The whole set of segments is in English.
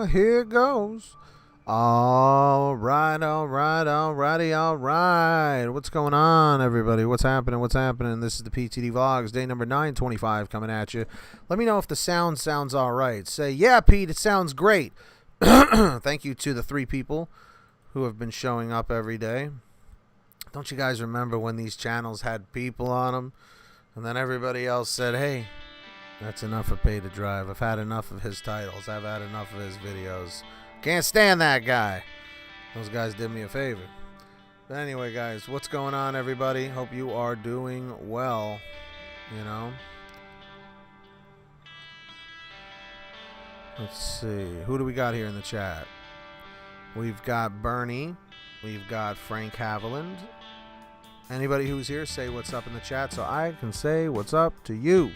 Here it goes. All right. What's going on, everybody? What's happening? This is the PTD Vlogs, day number 925 coming at you. Let me know if the sounds all right. Say, yeah, Pete, it sounds great. Thank you to the 3 people who have been showing up every day. Don't you guys remember when these channels had people on them? And then everybody else said, hey, that's enough of Pay to Drive. I've had enough of his titles. I've had enough of his videos. Can't stand that guy. Those guys did me a favor. But anyway, guys, what's going on, everybody? Hope you are doing well, you know. Let's see. Who do we got here in the chat? We've got Bernie. We've got Frank Haviland. Anybody who's here, say what's up in the chat so I can say what's up to you.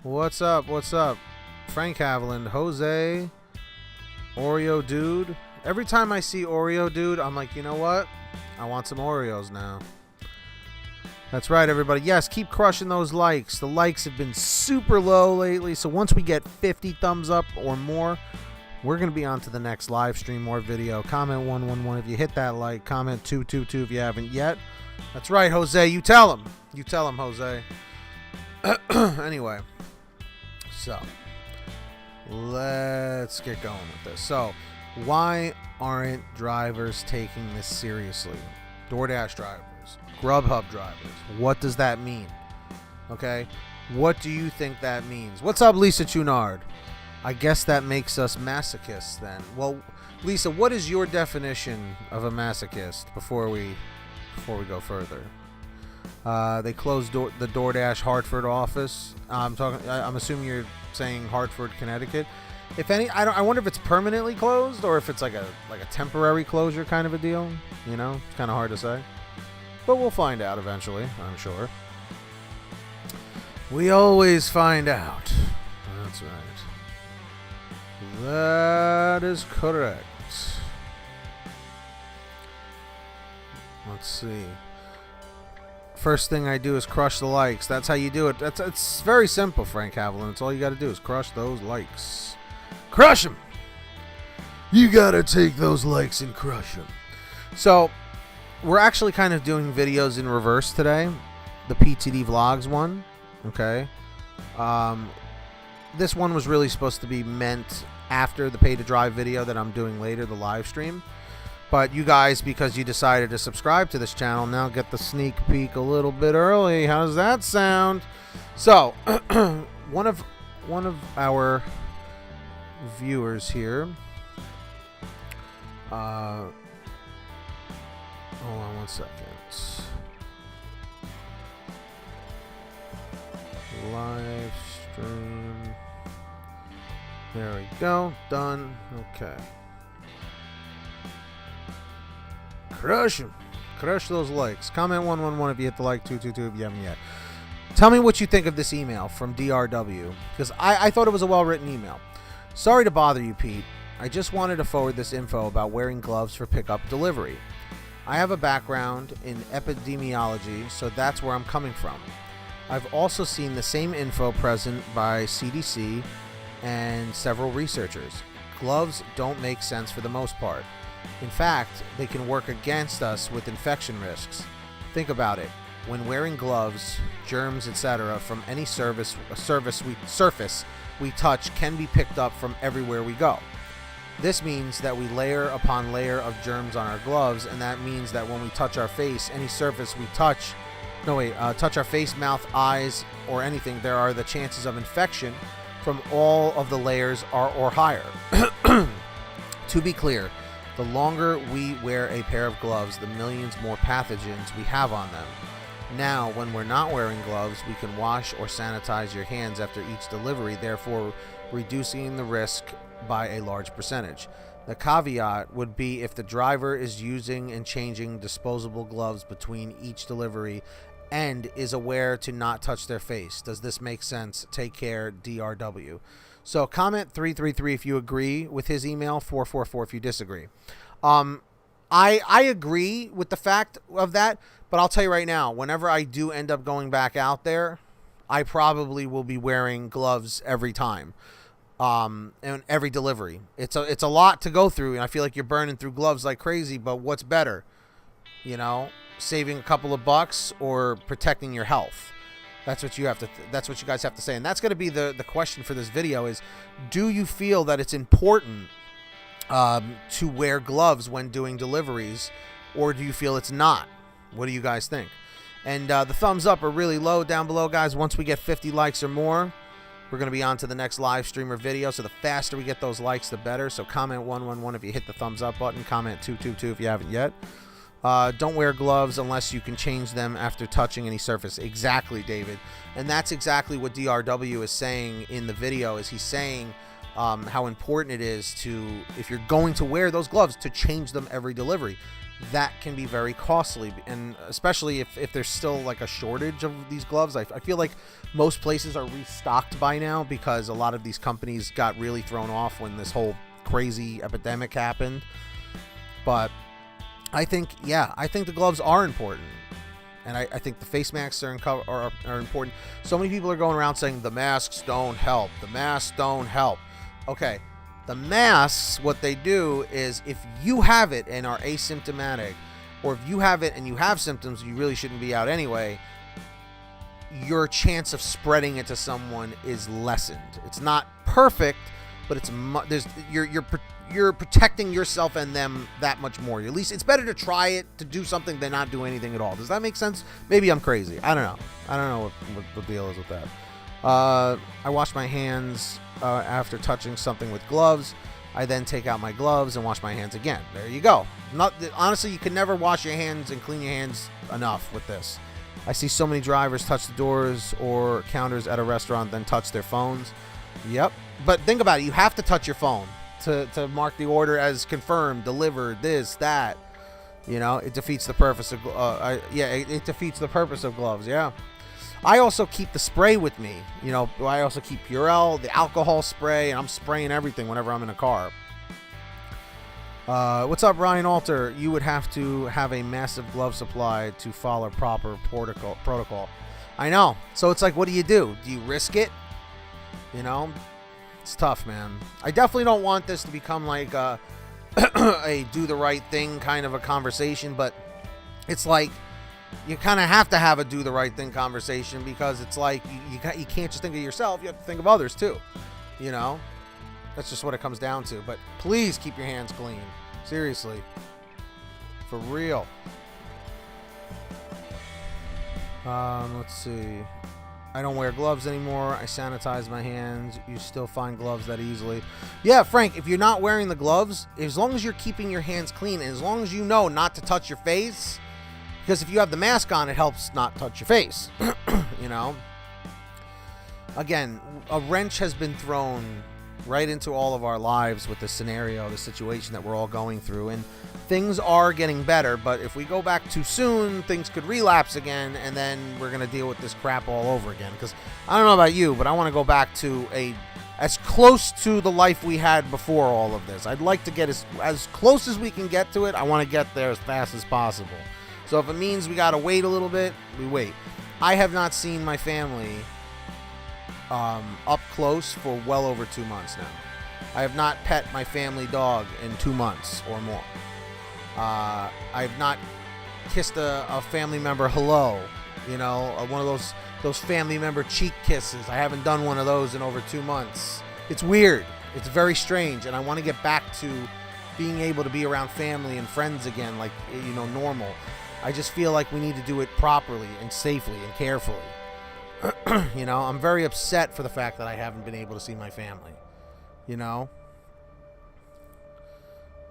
What's up? Frank Haviland, Jose, Oreo Dude. Every time I see Oreo Dude, I'm like, you know what? I want some Oreos now. That's right, everybody. Yes, keep crushing those likes. The likes have been super low lately, so once we get 50 thumbs up or more, we're going to be on to the next live stream or video. Comment 111 if you hit that like. Comment 222 if you haven't yet. That's right, Jose. You tell him. You tell him, Jose. Anyway. So, let's get going with this. So, why aren't drivers taking this seriously? DoorDash drivers, GrubHub drivers. What does that mean? Okay? What do you think that means? What's up, Lisa Chunard? I guess that makes us masochists then. Well, Lisa, what is your definition of a masochist before we go further? They closed the DoorDash Hartford office. I'm assuming you're saying Hartford, Connecticut. If any, I wonder if it's permanently closed or if it's like a temporary closure kind of a deal. You know, it's kind of hard to say, but we'll find out eventually, I'm sure. We always find out. That's right. That is correct. Let's see. First thing I do is crush the likes. That's how you do it. It's very simple, Frank Haviland. It's all you got to do is crush those likes. Crush them! You got to take those likes and crush them. So, we're actually kind of doing videos in reverse today. The PTD Vlogs one. Okay. This one was really supposed to be meant after the Pay to Drive video that I'm doing later, the live stream. But you guys, because you decided to subscribe to this channel, now get the sneak peek a little bit early. How does that sound? So, one of our viewers here. Hold on one second. Live stream. There we go. Done. Okay. Crush them. Crush those likes. Comment 111 if you hit the like, 222 if you haven't yet. Tell me what you think of this email from DRW, because I thought it was a well-written email. Sorry to bother you, Pete. I just wanted to forward this info about wearing gloves for pickup delivery. I have a background in epidemiology, so that's where I'm coming from. I've also seen the same info present by CDC and several researchers. Gloves don't make sense for the most part. In fact, they can work against us with infection risks. Think about it. When wearing gloves, germs, etc. from any surface we touch can be picked up from everywhere we go. This means that we layer upon layer of germs on our gloves, and that means that when we touch our face, any surface we touch our face, mouth, eyes, or anything, there are the chances of infection from all of the layers or higher. To be clear, the longer we wear a pair of gloves, the millions more pathogens we have on them. Now, when we're not wearing gloves, we can wash or sanitize your hands after each delivery, therefore reducing the risk by a large percentage. The caveat would be if the driver is using and changing disposable gloves between each delivery and is aware to not touch their face. Does this make sense? Take care, DRW. So comment 333 if you agree with his email, 444 if you disagree. I agree with the fact of that, but I'll tell you right now, whenever I do end up going back out there, I probably will be wearing gloves every time. And every delivery. It's a lot to go through, and I feel like you're burning through gloves like crazy, but what's better? You know, saving a couple of bucks or protecting your health? That's what you have to that's what you guys have to say. And that's going to be the question for this video is, do you feel that it's important to wear gloves when doing deliveries, or do you feel it's not? What do you guys think? And the thumbs up are really low down below, guys. Once we get 50 likes or more, we're going to be on to the next live stream or video. So the faster we get those likes, the better. So comment 111 if you hit the thumbs up button. Comment 222 if you haven't yet. Don't wear gloves unless you can change them after touching any surface. Exactly, David. And that's exactly what DRW is saying in the video. Is he's saying how important it is to, if you're going to wear those gloves, to change them every delivery. That can be very costly, and especially if there's still like a shortage of these gloves. I feel like most places are restocked by now because a lot of these companies got really thrown off when this whole crazy epidemic happened. But I think the gloves are important, and I think the face masks are important. So many people are going around saying the masks don't help. The masks don't help. Okay. The masks, what they do is, if you have it and are asymptomatic, or if you have it and you have symptoms, you really shouldn't be out anyway, your chance of spreading it to someone is lessened. It's not perfect, but it's you're protecting yourself and them that much more. At least it's better to try it, to do something than not do anything at all. Does that make sense? Maybe I'm crazy. I don't know. I don't know what the deal is with that. I wash my hands after touching something with gloves. I then take out my gloves and wash my hands again. There you go. Honestly, you can never wash your hands and clean your hands enough with this. I see so many drivers touch the doors or counters at a restaurant, then touch their phones. Yep. But think about it. You have to touch your phone to mark the order as confirmed, delivered, this, that. You know, it defeats the purpose of it defeats the purpose of gloves. Yeah. I also keep the spray with me. You know, I also keep Purell, the alcohol spray, and I'm spraying everything whenever I'm in a car. What's up, Ryan Alter? You would have to have a massive glove supply to follow proper protocol. I know. So it's like, what do you do? Do you risk it? You know, it's tough, man. I definitely don't want this to become like a do the right thing kind of a conversation, but it's like, you kind of have to have a do the right thing conversation, because it's like you can't just think of yourself. You have to think of others too. You know, that's just what it comes down to. But please keep your hands clean. Seriously. For real. Let's see. I don't wear gloves anymore. I sanitize my hands. You still find gloves that easily. Yeah, Frank, if you're not wearing the gloves, as long as you're keeping your hands clean, and as long as you know not to touch your face, because if you have the mask on, it helps not touch your face. You know? Again, a wrench has been thrown right into all of our lives with the scenario, the situation that we're all going through. And things are getting better, but if we go back too soon, things could relapse again, and then we're going to deal with this crap all over again. Because I don't know about you, but I want to go back to as close to the life we had before all of this. I'd like to get as close as we can get to it. I want to get there as fast as possible. So if it means we got to wait a little bit, we wait. I have not seen my family up close for well over 2 months now. I have not pet my family dog in 2 months or more. I have not kissed a family member hello. You know, one of those family member cheek kisses. I haven't done one of those in over 2 months. It's weird. It's very strange, and I want to get back to being able to be around family and friends again, like, you know, normal. I just feel like we need to do it properly and safely and carefully. You know, I'm very upset for the fact that I haven't been able to see my family. You know?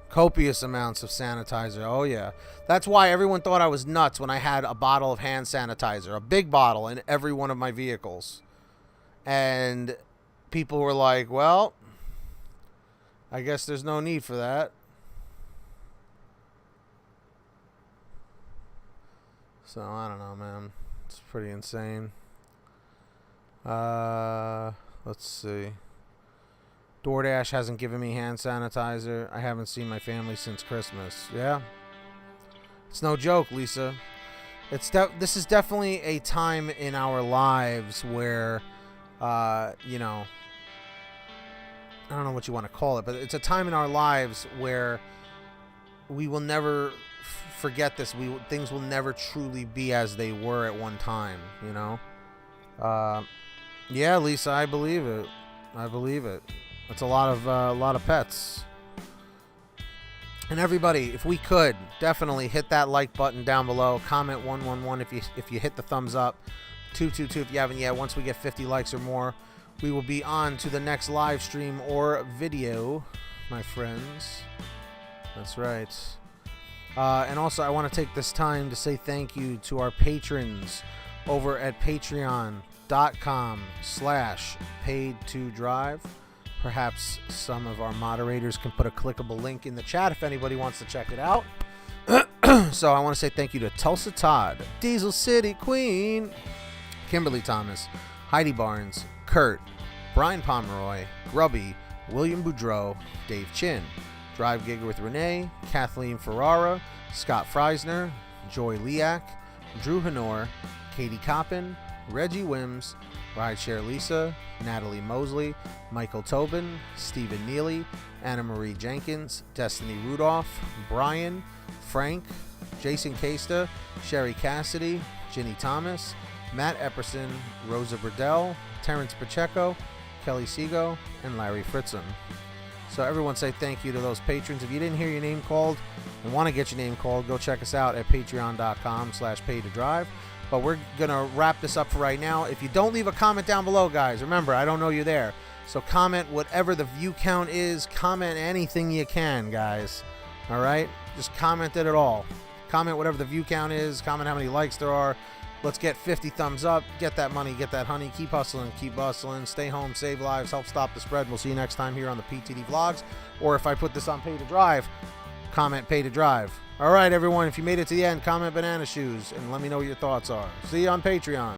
Copious amounts of sanitizer. Oh, yeah. That's why everyone thought I was nuts when I had a bottle of hand sanitizer, a big bottle, in every one of my vehicles. And people were like, well, I guess there's no need for that. So, I don't know, man. It's pretty insane. Let's see. DoorDash hasn't given me hand sanitizer. I haven't seen my family since Christmas. Yeah. It's no joke, Lisa. This is definitely a time in our lives where, you know, I don't know what you want to call it, but it's a time in our lives where we will never forget this. Things will never truly be as they were at one time, you know? Yeah, Lisa, I believe it. I believe it. It's a lot of pets. And everybody, if we could, definitely hit that like button down below. Comment 111 if you hit the thumbs up. 222 if you haven't yet. Once we get 50 likes or more, we will be on to the next live stream or video, my friends. That's right. And also, I want to take this time to say thank you to our patrons over at patreon.com/PaidToDrive. Perhaps some of our moderators can put a clickable link in the chat if anybody wants to check it out. So I want to say thank you to Tulsa Todd, Diesel City Queen, Kimberly Thomas, Heidi Barnes, Kurt, Brian Pomeroy, Grubby, William Boudreau, Dave Chin, Drive Gigger with Renee, Kathleen Ferrara, Scott Freisner, Joy Liak, Drew Hanor, Katie Coppin, Reggie Wims, Rideshare Lisa, Natalie Mosley, Michael Tobin, Stephen Neely, Anna Marie Jenkins, Destiny Rudolph, Brian, Frank, Jason Casta, Sherry Cassidy, Ginny Thomas, Matt Epperson, Rosa Burdell, Terrence Pacheco, Kelly Seago, and Larry Fritzen. So everyone say thank you to those patrons. If you didn't hear your name called and want to get your name called, go check us out at patreon.com/PaidToDrive. But we're going to wrap this up for right now. If you don't leave a comment down below, guys, remember, I don't know you're there. So comment whatever the view count is. Comment anything you can, guys. All right? Just comment it at all. Comment whatever the view count is. Comment how many likes there are. Let's get 50 thumbs up. Get that money. Get that honey. Keep hustling. Keep bustling. Stay home. Save lives. Help stop the spread. We'll see you next time here on the PTD Vlogs. Or if I put this on Pay to Drive, comment Pay to Drive. All right, everyone. If you made it to the end, comment banana shoes and let me know what your thoughts are. See you on Patreon.